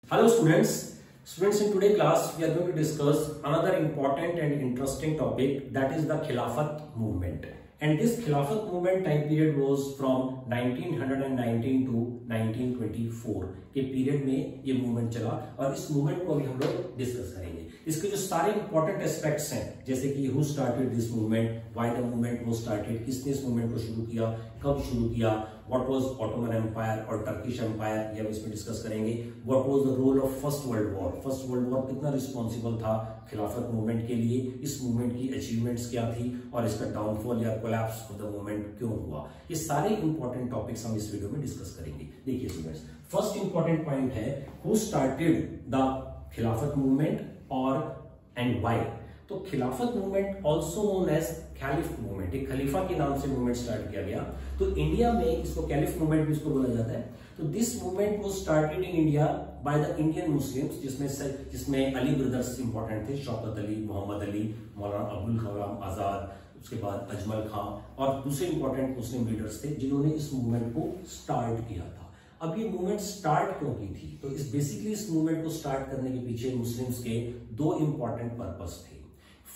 Hello students. Students, in today's class we are going to discuss another important and interesting topic, that is the Khilafat movement. And this Khilafat movement time period was from 1919 to 1924 के period में ये movement चला और इस movement को अभी हम लोग डिस्कस करेंगे। इसके जो सारे इंपॉर्टेंट एस्पेक्ट्स हैं, जैसे कि who started this movement, why the movement was started, किसने इस मूवमेंट को शुरू किया, कब शुरू किया, व्हाट वाज ऑटोमन एम्पायर और टर्किश एम्पायर, ये हम इसमें डिस्कस करेंगे। What was the role of first world war, first world war कितना रिस्पॉन्सिबल था खिलाफत मूवमेंट के लिए, इस मूवमेंट की अचीवमेंट्स क्या थी और इसका डाउनफॉल या कोलैप्स ऑफ द मूवमेंट क्यों हुआ, ये सारे इंपॉर्टेंट टॉपिक्स हम इस वीडियो में डिस्कस करेंगे। देखिए स्टूडेंट्स, फर्स्ट इंपॉर्टेंट पॉइंट है who started the Khilafat movement और एंड व्हाई। तो Khilafat movement also known as caliph movement, एक खलीफा के नाम से मूवमेंट स्टार्ट किया गया। तो इंडिया में इसको कैलिफ मूवमेंट भी इसको बोला जाता है। तो this movement was started in India by the Indian Muslims, जिसमें अली ब्रदर्स इंपॉर्टेंट थे, शौकत अली, मोहम्मद अली, मौलाना अबुल कलाम आजाद, उसके बाद अजमल खां और दूसरे इंपॉर्टेंट मुस्लिम लीडर्स थे जिन्होंने इस मूवमेंट को स्टार्ट किया था। अब ये मूवमेंट स्टार्ट क्यों की थी? तो बेसिकली इस मूवमेंट को स्टार्ट करने के पीछे मुस्लिम्स के दो इंपॉर्टेंट पर्पस थे।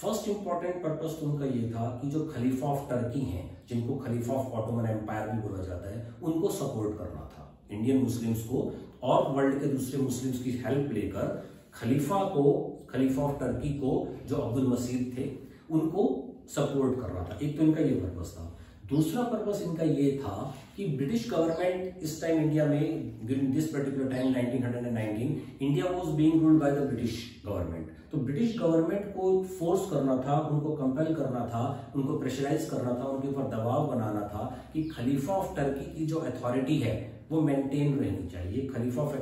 फर्स्ट इंपॉर्टेंट पर्पस तो उनका ये था कि जो खलीफा ऑफ टर्की हैं, जिनको खलीफा ऑफ ऑटोमन एम्पायर भी बोला जाता है, उनको सपोर्ट करना था। इंडियन मुस्लिम्स को और वर्ल्ड के दूसरे मुस्लिम्स की हेल्प लेकर खलीफा ऑफ टर्की को, जो अब्दुल मसीद थे, उनको सपोर्ट करना था। एक तो इनका ये पर्पस था। दूसरा पर्पस इनका ये था कि ब्रिटिश गवर्नमेंट इस टाइम इंडिया में, during this particular time 1919, India was being ruled by the British government. तो ब्रिटिश गवर्नमेंट को फोर्स करना था, उनको कंपेल करना था, उनको प्रेशराइज करना था, उनके ऊपर दबाव बनाना था कि खलीफा ऑफ टर्की की जो अथॉरिटी है वो मेंटेन रहनी चाहिए। खलीफा ऑफ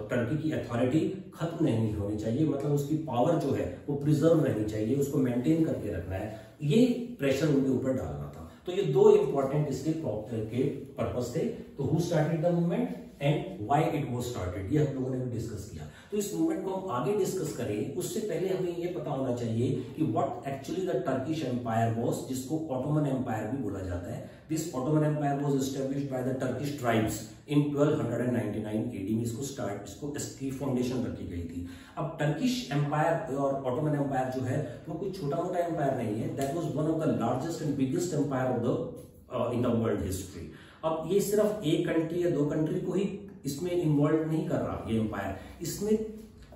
टर्की की अथॉरिटी खत्म नहीं होनी चाहिए, मतलब उसकी पावर जो है वो प्रिजर्व रहनी चाहिए, उसको मेंटेन करके रखना है, ये प्रेशर उनके ऊपर डालना था। तो ये दो इंपॉर्टेंट इसके पर्पस थे। तो who started the movement and why it was started, ये हम लोगों ने भी डिस्कस किया। तो इस मूवमेंट को हम आगे डिस्कस करें उससे पहले हमें ये पता होना चाहिए कि what actually the Turkish empire was, जिसको ऑटोमन एम्पायर भी बोला जाता है। This Ottoman empire was established by the Turkish tribes in 1299 AD में इसकी फाउंडेशन रखी गई थी। अब टर्किश एम्पायर और ऑटोमन एम्पायर जो है वो कोई छोटा मोटा एम्पायर नहीं है। That was one of the largest and biggest empire of the in the world history. अब ये सिर्फ एक कंट्री या दो कंट्री को ही इसमें इन्वॉल्व नहीं कर रहा ये एम्पायर, इसमें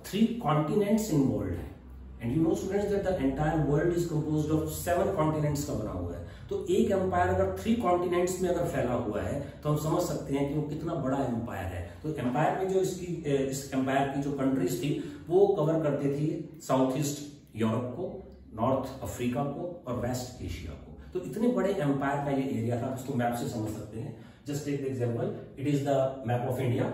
3 कॉन्टिनेंट्स इन्वॉल्व है। And you know students that the entire world is composed of 7 continents का बना हुआ है। तो एक एम्पायर अगर 3 कॉन्टिनेंट्स में अगर फैला हुआ है तो हम समझ सकते हैं कि वो कितना बड़ा एम्पायर है। तो एम्पायर में जो इस एम्पायर की जो कंट्रीज थी वो कवर करते थी साउथ ईस्ट यूरोप को, नॉर्थ अफ्रीका को और वेस्ट एशिया को। तो इतने बड़े एम्पायर का ये एरिया था, इसको मैप से समझ सकते हैं। Just take the example, it is the map of India,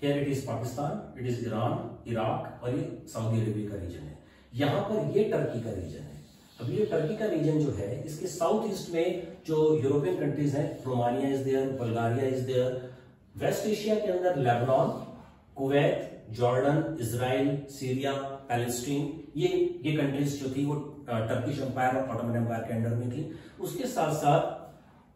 here it is Pakistan, it is Iran, Iraq और ये सऊदी अरेबिया का रीजन है। यहाँ पर ये टर्की का रीजन है। अब ये टर्की का रीजन जो है, इसके साउथ ईस्ट में जो यूरोपियन कंट्रीज हैं, Romania is there, Bulgaria is there. West Asia के अंदर Lebanon, Kuwait, Jordan, Israel, Syria, Palestine, ये कंट्रीज जो थी वो टर्किश एम्पायर और ऑटोमन एम्पायर के अंडर में थी। उसके साथ साथ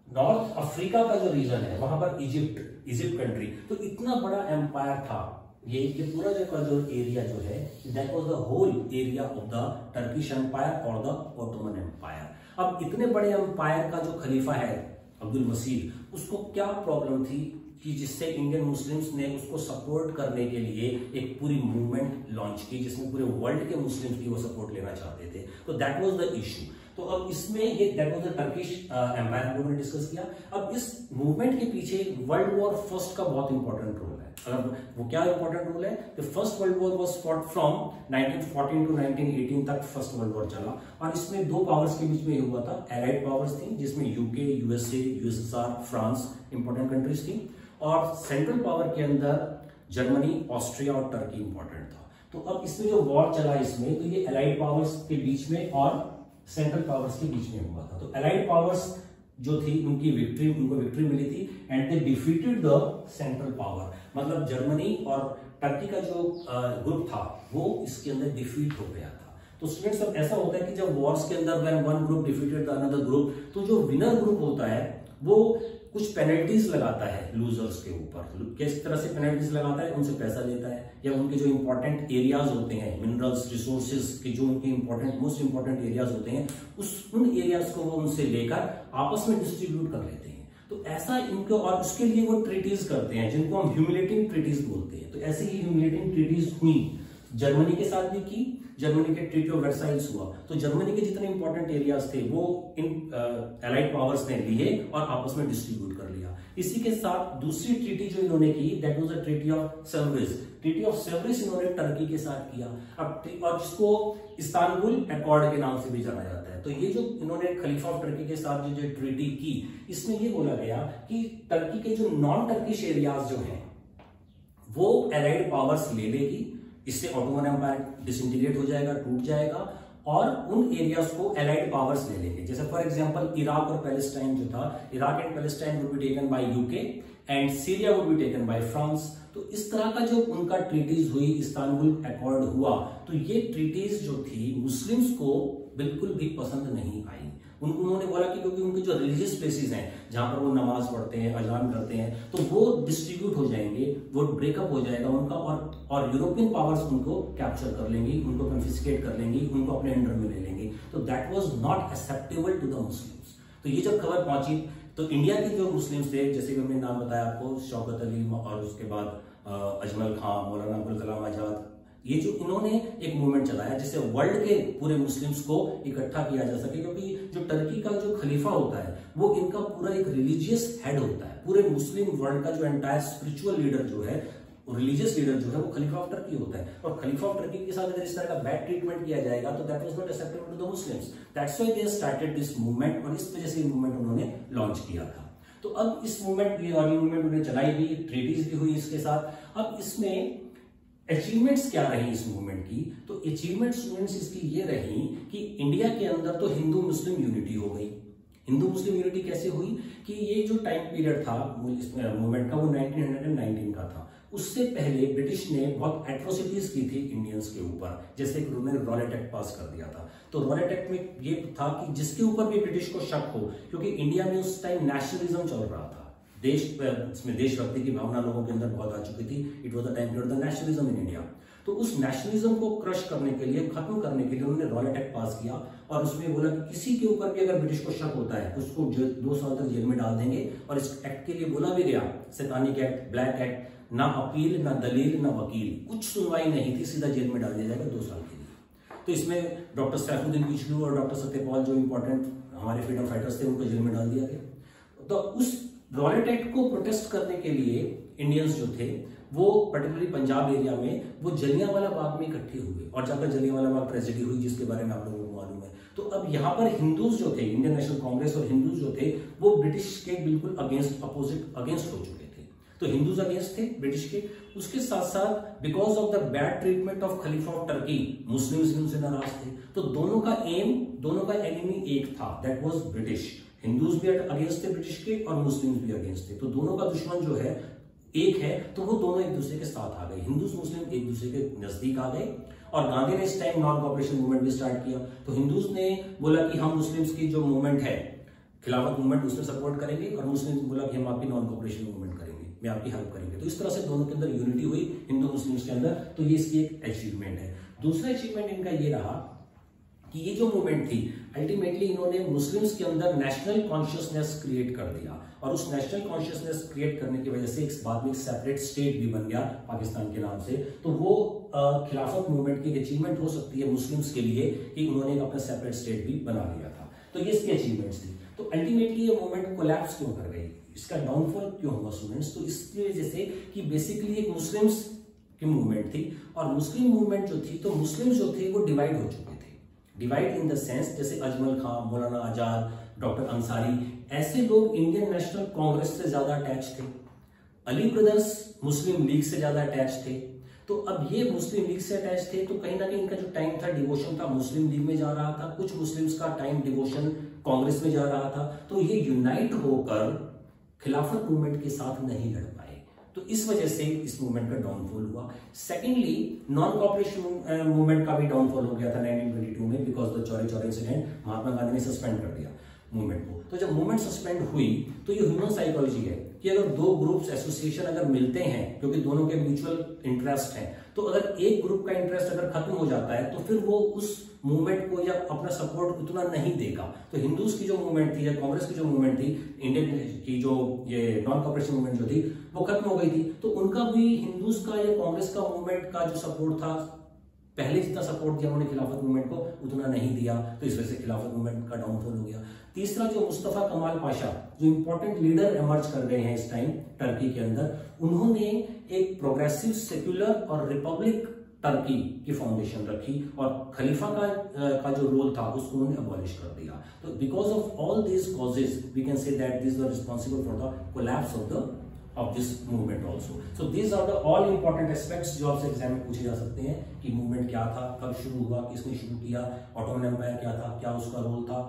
नॉर्थ अफ्रीका का जो रीजन है वहां पर इजिप्ट कंट्री। तो इतना बड़ा एम्पायर था ये पूरा जो एरिया जो है, that was the whole area of the Turkish empire और द ऑटोमन एम्पायर। अब इतने बड़े एम्पायर का जो खलीफा है अब्दुल मसीद, उसको क्या प्रॉब्लम थी कि जिससे इंडियन मुस्लिम्स ने उसको सपोर्ट करने के लिए एक पूरी मूवमेंट लॉन्च की, जिसमें पूरे वर्ल्ड के मुस्लिम्स की वो सपोर्ट लेना चाहते थे। तो दैट वाज द इशू। तो अब इसमें ये that was the Turkish empire हम लोगों ने डिस्कस किया। अब इस मूवमेंट के पीछे वर्ल्ड वॉर फर्स्ट का बहुत इंपॉर्टेंट रोल है। अब वो क्या इंपॉर्टेंट रोल है? The first world war was fought from 1914 to 1918 तक फर्स्ट वर्ल्ड वॉर चला और इसमें 2 पावर्स के बीच में ये हुआ था। एलाइड पावर्स थी जिसमें UK, USA, USSR, France important countries थी और सेंट्रल पावर के अंदर जर्मनी, ऑस्ट्रिया और टर्की इंपॉर्टेंट था। तो अब इसमें जो वॉर चला इसमें, तो ये एलाइड पावर्स के बीच में और सेंट्रल पावर्स के बीच में हुआ था। तो एलाइड पावर्स जो थी उनको विक्ट्री मिली थी and they defeated the central power, मतलब जर्मनी और टर्की का जो ग्रुप था वो इसके अंदर डिफीट हो गया था। तो स्टूडेंट्स, अब ऐसा होता है कि जब वॉर्स के अंदर when one group defeated the another group, तो जो विनर ग्रुप होता है वो कुछ पेनल्टीज लगाता है लूजर्स के ऊपर। किस तरह से पेनल्टीज लगाता है? उनसे पैसा लेता है, या उनके जो इंपॉर्टेंट एरियाज होते हैं, मिनरल्स रिसोर्सेज के जो उनके मोस्ट इंपॉर्टेंट एरियाज होते हैं, उन एरियाज को वो उनसे लेकर आपस में डिस्ट्रीब्यूट कर लेते हैं। तो ऐसा इनको, और उसके लिए वो ट्रीटीज करते हैं जिनको हम ह्यूमिलेटिंग ट्रीटीज बोलते हैं। तो ऐसे ही ह्यूमिलेटिंग ट्रीटीज हुई, जर्मनी के साथ भी की। जर्मनी के ट्रीटी ऑफ वर्साइल्स हुआ, तो जर्मनी के जितने इंपॉर्टेंट एरियाज थे वो इन एलाइड पावर्स ने लिए और आपस में डिस्ट्रीब्यूट कर लिया। इसी के साथ दूसरी ट्रीटी जो इन्होंने की, that was the treaty of Sevres. Treaty of Sevres इन्होंने टर्की के साथ किया, अब और जिसको इस्तांबुल अकॉर्ड के नाम से भी जाना जाता है। तो ये जो इन्होंने खलीफा ऑफ टर्की के साथ जो ट्रीटी की, इसमें ये बोला गया कि टर्की के जो नॉन टर्किश एरियाज जो हैं वो एलाइड पावर्स ले लेगी, इससे ऑटोमन एम्पायर डिसइंटीग्रेट हो जाएगा, टूट जाएगा, और उन एरियाज को एलाइड पावर्स ले लेंगे। जैसे फॉर एग्जांपल इराक और पैलेस्टाइन जो था, Iraq and Palestine would be taken by UK and Syria would be taken by France. तो इस तरह का जो उनका ट्रीटीज हुई, इस्तांबुल अकॉर्ड हुआ, तो ये ट्रीटीज जो थी मुस्लिम्स को बिल्कुल भी पसंद नहीं आई। उन्होंने बोला कि क्योंकि उनके जो रिलीजियस प्लेसेस हैं जहां पर वो नमाज पढ़ते हैं, अजान करते हैं, तो वो डिस्ट्रीब्यूट हो जाएंगे, वो ब्रेकअप हो जाएगा उनका, और यूरोपियन पावर्स उनको कैप्चर कर लेंगी, उनको कन्फिस्केट कर लेंगी, उनको अपने अंडर में ले लेंगी। तो that was not acceptable to the Muslims. तो ये जब खबर पहुंची तो इंडिया के जो मुस्लिम्स थे, जैसे कि हमने नाम बताया आपको, शौकत अली और उसके बाद अजमल खां, मौलाना अबुल कलाम आजाद, ये जो इन्होंने एक मूवमेंट चलाया जिससे वर्ल्ड के पूरे मुस्लिम्स को इकट्ठा किया जा सके। क्योंकि जो टर्की का जो खलीफा होता है वो इनका पूरा एक रिलीजियस हेड होता है। पूरे मुस्लिम वर्ल्ड का जो एंटायर स्पिरिचुअल लीडर जो है, रिलीजियस लीडर जो है, वो खलीफा ऑफ टर्की होता है। और खलीफा ऑफ टर्की के साथ अगर इस तरह का बैड ट्रीटमेंट किया जाएगा तो that was not acceptable to the Muslims. That's why they started this movement, और इस वजह से मूवमेंट उन्होंने लॉन्च किया था। तो अब इस मूवमेंट, ये मूवमेंट उन्हें चलाई भी, ट्रीटीज भी हुई इसके साथ। अब इसमें अचीवमेंट्स क्या रही इस मूवमेंट की? तो अचीवमेंट्स इसकी ये रही कि इंडिया के अंदर तो हिंदू मुस्लिम यूनिटी हो गई। हिंदू मुस्लिम यूनिटी कैसे हुई कि ये जो टाइम पीरियड था मूवमेंट का, वो 1919 का था। उससे पहले ब्रिटिश ने बहुत एट्रोसिटीज की थी इंडियंस के ऊपर, जैसे कि उन्होंने रॉलेट एक्ट पास कर दिया था। तो रॉलेट एक्ट में ये था कि जिसके ऊपर भी ब्रिटिश को शक हो, क्योंकि इंडिया में उस टाइम नेशनलिज्म चल रहा था, इसमें देशभक्ति की भावना लोगों के अंदर बहुत आ चुकी थी। It was the time period the nationalism in India. तो उस नेशनलिज्म को क्रश करने के लिए, खत्म करने के लिए उन्होंने रॉलेट एक्ट पास किया, और उसमें बोला कि किसी के ऊपर भी अगर ब्रिटिश को शक होता है उसको 2 साल तक जेल में डाल देंगे। और इस एक्ट के लिए बोला भी गया, सैतानिक एक्ट, ब्लैक एक्ट, ना अपील, ना दलील, ना वकील, कुछ सुनवाई नहीं थी, सीधा जेल में डाल दिया जाएगा 2 साल के लिए। तो इसमें डॉक्टर सैफुद्दीन किचलू और डॉक्टर सत्यपाल जो इंपॉर्टेंट हमारे फ्रीडम फाइटर्स थे, उनको जेल में डाल दिया गया। तो उस रॉलेट एक्ट को प्रोटेस्ट करने के लिए इंडियंस जो थे वो पर्टिकुलरली पंजाब एरिया में वो जलियांवाला बाग में इकट्ठे हुए, और जाकर जलियांवाला बाग ट्रेजेडी हुई जिसके बारे में आप लोगों को मालूम है। तो अब यहाँ पर हिंदूज जो थे, इंडियन नेशनल कांग्रेस और हिंदूज जो थे, वो ब्रिटिश के बिल्कुल अगेंस्ट हो चुके थे। तो हिंदूज अगेंस्ट थे ब्रिटिश के। उसके साथ साथ because of the bad treatment of Khalifa of Turkey, Muslims भी उनसे नाराज थे। तो दोनों का एम, दोनों का एनिमी एक था, दैट वाज ब्रिटिश। हिंदूज भी अगेंस्ट थे ब्रिटिश के और मुस्लिम्स भी अगेंस्ट थे। तो दोनों का दुश्मन जो है एक है, तो वो दोनों एक दूसरे के साथ आ गए, हिंदूज मुस्लिम एक दूसरे के नजदीक आ गए। और गांधी ने इस टाइम नॉन कोऑपरेशन मूवमेंट भी स्टार्ट किया। तो हिंदूज ने बोला कि हम मुस्लिम्स की जो मूवमेंट है, खिलाफत मूवमेंट, उसमें सपोर्ट करेंगे, और मुस्लिम बोला कि हम आपकी नॉन कोऑपरेशन मूवमेंट करेंगे, मैं आपकी हेल्प करेंगे। तो इस तरह से दोनों के अंदर यूनिटी हुई, हिंदू मुस्लिम्स के अंदर। तो ये इसकी एक अचीवमेंट है। दूसरा अचीवमेंट इनका ये रहा कि ये जो मूवमेंट थी, अल्टीमेटली इन्होंने मुस्लिम्स के अंदर नेशनल कॉन्शियसनेस क्रिएट कर दिया, और उस नेशनल कॉन्शियसनेस क्रिएट करने की वजह से बाद में एक सेपरेट स्टेट भी बन गया पाकिस्तान के नाम से। तो वो खिलाफत मूवमेंट की अचीवमेंट हो सकती है मुस्लिम्स के लिए कि उन्होंने अपना सेपरेट स्टेट भी बना लिया था। तो ये इसकी अचीवमेंट्स थी। तो अल्टीमेटली ये मूवमेंट कोलैप्स क्यों कर गई, इसका डाउनफॉल क्यों हुआ स्टूडेंट्स? तो इसकी वजह से कि बेसिकली एक मुस्लिम्स की मूवमेंट थी, और मुस्लिम मूवमेंट जो थी, तो मुस्लिम्स जो थे वो डिवाइड हो चुके थे। डिवाइड इन द सेंस, जैसे अजमल खां, मौलाना आजाद, डॉक्टर अंसारी, ऐसे लोग इंडियन नेशनल कांग्रेस से ज्यादा अटैच थे। अली ब्रदर्स मुस्लिम लीग से ज्यादा अटैच थे। तो अब ये मुस्लिम लीग से अटैच थे, तो कहीं ना कहीं इनका जो टाइम था डिवोशन था मुस्लिम लीग में जा रहा था, कुछ मुस्लिम्स का टाइम डिवोशन कांग्रेस में जा रहा था। तो ये यूनाइट होकर खिलाफत मूवमेंट के साथ नहीं लड़ पाए। तो इस वजह से इस मूवमेंट का डाउनफॉल हुआ। सेकेंडली, नॉन कोऑपरेशन मूवमेंट का भी डाउनफॉल हो गया था 1922 में, because the Chauri Chaura incident, Mahatma Gandhi ने सस्पेंड कर दिया। मूवमेंट को। तो जब मूवमेंट सस्पेंड हुई तो ये ह्यूमन साइकोलॉजी है कि अगर दो ग्रुप्स एसोसिएशन अगर मिलते हैं क्योंकि दोनों के म्यूचुअल इंटरेस्ट हैं, तो अगर एक ग्रुप का इंटरेस्ट अगर खत्म हो जाता है तो फिर वो उस मूवमेंट को या अपना सपोर्ट उतना नहीं देगा। तो हिंदूज की जो मूवमेंट थी या कांग्रेस की जो मूवमेंट थी, इंडियन की जो ये नॉन कॉपरेशन मूवमेंट जो थी वो खत्म हो गई थी, तो उनका भी हिंदूज का या कांग्रेस का मूवमेंट का जो सपोर्ट था, पहले जितना सपोर्ट दिया उन्होंने खिलाफत मूवमेंट को उतना नहीं दिया, तो इस वजह से खिलाफत मूवमेंट का डाउनफॉल हो गया। तीसरा, जो मुस्तफा कमाल पाशा जो इंपॉर्टेंट लीडर इमर्ज कर रहे हैं इस टाइम टर्की के अंदर, उन्होंने एक प्रोग्रेसिव सेक्युलर और रिपब्लिक टर्की की फाउंडेशन रखी और खलीफा का जो रोल था उसको उन्होंने अबॉलिश कर दिया। तो because of all these causes we can say that this were responsible for the collapse of this movement also. So these are the all important aspects जो आपसे एग्जाम में पूछे जा सकते हैं कि मूवमेंट क्या था, कब शुरू हुआ, किसने शुरू किया, ऑटोमन एम्पायर क्या था, क्या उसका रोल था,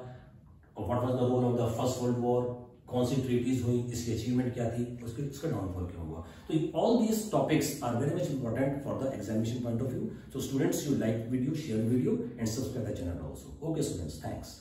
और what was the role of the first world war, कौन सी ट्रीटीज हुई, इसकी अचीवमेंट क्या थी, उसका डाउनफॉल क्यों हुआ। तो all these topics are very much important for the examination point of view. So students, you like video, share video and subscribe the channel also. Okay students, thanks.